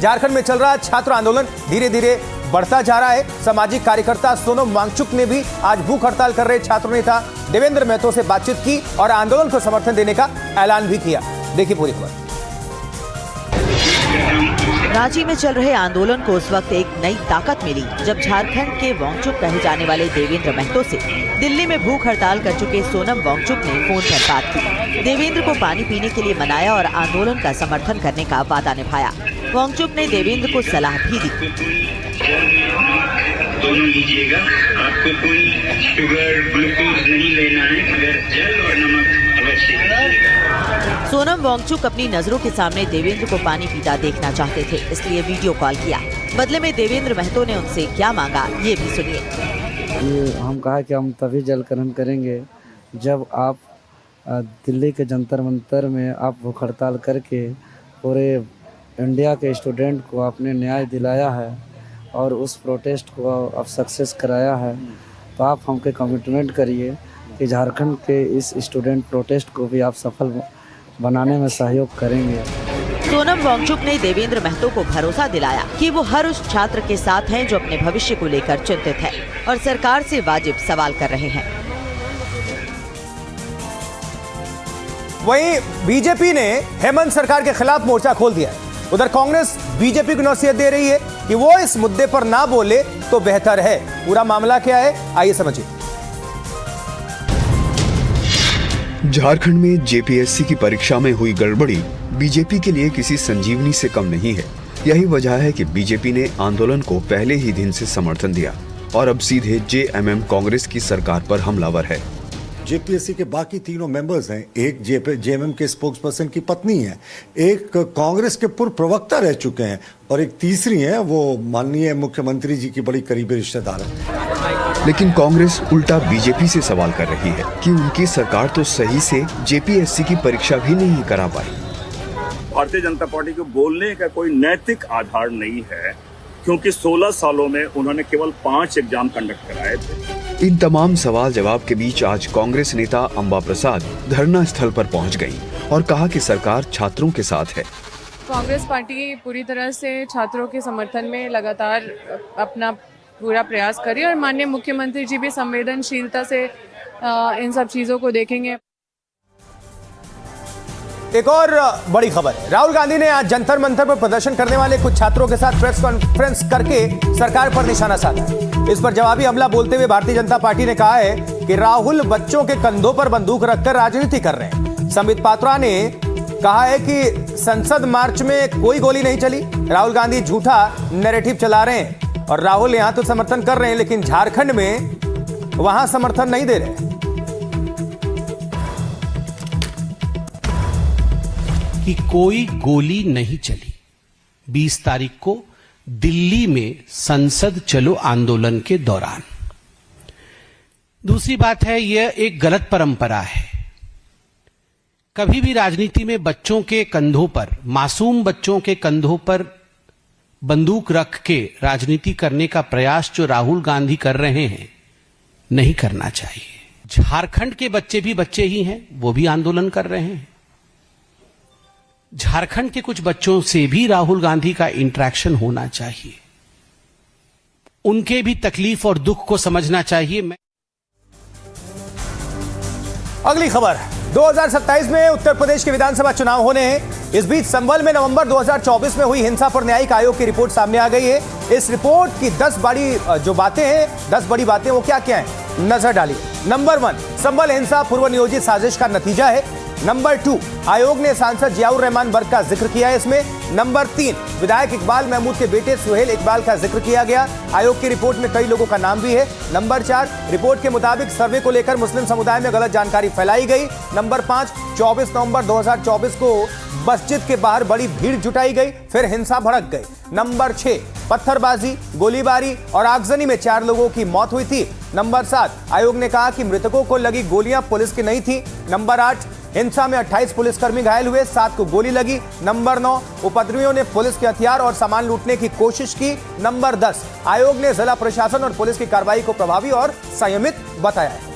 झारखंड में चल रहा छात्र आंदोलन धीरे धीरे बढ़ता जा रहा है। सामाजिक कार्यकर्ता सोनम वांगचुक ने भी आज भूख हड़ताल कर रहे छात्र नेता देवेंद्र महतो से बातचीत की और आंदोलन को समर्थन देने का ऐलान भी किया। देखिए पूरी खबर। रांची में चल रहे आंदोलन को उस वक्त एक नई ताकत मिली जब झारखंड के वांगचुक कहे जाने वाले देवेंद्र महतो से दिल्ली में भूख हड़ताल कर चुके सोनम वांगचुक ने फोन पर बात की। देवेंद्र को पानी पीने के लिए मनाया और आंदोलन का समर्थन करने का वादा निभाया। वांगचुक ने देवेंद्र को सलाह भी दी। दोनों लीजिएगा, आपको कोई शुगर ग्लूकोज नहीं लेना है, मगर जल और नमक अवश्य लीजिएगा। सोनम वांगचुक अपनी नजरों के सामने देवेंद्र को पानी पीता देखना चाहते थे, इसलिए वीडियो कॉल किया। बदले में देवेंद्र महतो ने उनसे क्या मांगा, ये भी सुनिए। ये हम कहा कि हम तभी जल ग्रहण करेंगे जब आप दिल्ली के जंतर मंतर में आप भूख हड़ताल करके पूरे इंडिया के स्टूडेंट को आपने न्याय दिलाया है और उस प्रोटेस्ट को आप सक्सेस कराया है, तो आप हमके कमिटमेंट करिए कि झारखंड के इस स्टूडेंट प्रोटेस्ट को भी आप सफल बनाने में सहयोग करेंगे। सोनम वांगचुक ने देवेंद्र महतो को भरोसा दिलाया कि वो हर उस छात्र के साथ हैं जो अपने भविष्य को लेकर चिंतित है और सरकार से वाजिब सवाल कर रहे हैं। वहीं बीजेपी ने हेमंत सरकार के खिलाफ मोर्चा खोल दिया है। उधर कांग्रेस बीजेपी को नसीहत दे रही है कि वो इस मुद्दे पर ना बोले तो बेहतर है। पूरा मामला क्या है, आइए समझिए। झारखंड में जेपीएससी की परीक्षा में हुई गड़बड़ी बीजेपी के लिए किसी संजीवनी से कम नहीं है। यही वजह है कि बीजेपी ने आंदोलन को पहले ही दिन से समर्थन दिया और अब सीधे जेएमएम कांग्रेस की सरकार पर हमलावर है। जेपीएससी के बाकी तीनों मेंबर्स हैं, एक जेएमएम के स्पोक्सपर्सन की पत्नी है, एक कांग्रेस के पूर्व प्रवक्ता रह चुके हैं और एक तीसरी है वो माननीय मुख्यमंत्री जी की बड़ी करीबी रिश्तेदार है। लेकिन कांग्रेस उल्टा बीजेपी से सवाल कर रही है कि उनकी सरकार तो सही से जेपीएससी की परीक्षा भी नहीं करा पाई। भारतीय जनता पार्टी को बोलने का कोई नैतिक आधार नहीं है, क्योंकि 16 सालों में उन्होंने केवल 5 एग्जाम कंडक्ट कराए थे। इन तमाम सवाल जवाब के बीच आज कांग्रेस नेता अंबा प्रसाद धरना स्थल पर पहुंच गईं और कहा कि सरकार छात्रों के साथ है। कांग्रेस पार्टी पूरी तरह से छात्रों के समर्थन में लगातार अपना पूरा प्रयास करी और माननीय मुख्यमंत्री जी भी संवेदनशीलता से इन सब चीजों को देखेंगे। एक और बड़ी खबर है, राहुल गांधी ने आज जंतर मंतर पर प्रदर्शन करने वाले कुछ छात्रों के साथ प्रेस कॉन्फ्रेंस करके सरकार पर निशाना साधा। इस पर जवाबी हमला बोलते हुए भारतीय जनता पार्टी ने कहा है कि राहुल बच्चों के कंधों पर बंदूक रखकर राजनीति कर रहे हैं। संबित पात्रा ने कहा है कि संसद मार्च में कोई गोली नहीं चली, राहुल गांधी झूठा नैरेटिव चला रहे हैं और राहुल यहां तो समर्थन कर रहे हैं लेकिन झारखंड में वहां समर्थन नहीं दे रहे। कि कोई गोली नहीं चली। 20 तारीख को दिल्ली में संसद चलो आंदोलन के दौरान। दूसरी बात है, यह एक गलत परंपरा है। कभी भी राजनीति में बच्चों के कंधों पर, मासूम बच्चों के कंधों पर बंदूक रख के राजनीति करने का प्रयास जो राहुल गांधी कर रहे हैं, नहीं करना चाहिए। झारखंड के बच्चे भी बच्चे ही हैं, वो भी आंदोलन कर रहे हैं। झारखंड के कुछ बच्चों से भी राहुल गांधी का इंटरेक्शन होना चाहिए, उनके भी तकलीफ और दुख को समझना चाहिए। अगली खबर, 2027 में उत्तर प्रदेश के विधानसभा चुनाव होने हैं। इस बीच संभल में नवंबर 2024 में हुई हिंसा पर न्यायिक आयोग की रिपोर्ट सामने आ गई है। इस रिपोर्ट की 10 बड़ी जो बातें हैं, 10 बड़ी बातें वो क्या क्या हैं, नजर डालिए। नंबर 1, संभल हिंसा पूर्व नियोजित साजिश का नतीजा है। नंबर 2, आयोग ने सांसद जियाउर रहमान बर्क का जिक्र किया है इसमें। नंबर 3, विधायक इकबाल महमूद के बेटे सुहेल इकबाल का जिक्र किया गया। आयोग की रिपोर्ट में कई लोगों का नाम भी है। नंबर 4, रिपोर्ट के मुताबिक सर्वे को लेकर मुस्लिम समुदाय में गलत जानकारी फैलाई गई। नंबर 5, 24 नवंबर 2024 को मस्जिद के बाहर बड़ी भीड़ जुटाई गई, फिर हिंसा भड़क गई। नंबर 6, पत्थरबाजी, गोलीबारी और आगजनी में 4 लोगों की मौत हुई थी। नंबर 7, आयोग ने कहा कि मृतकों को लगी गोलियां पुलिस की नहीं थी। नंबर 8, हिंसा में 28 पुलिसकर्मी घायल हुए, 7 को गोली लगी। नंबर 9, उपद्रवियों ने पुलिस के हथियार और सामान लूटने की कोशिश की। नंबर 10, आयोग ने जिला प्रशासन और पुलिस की कार्रवाई को प्रभावी और संयमित बताया है।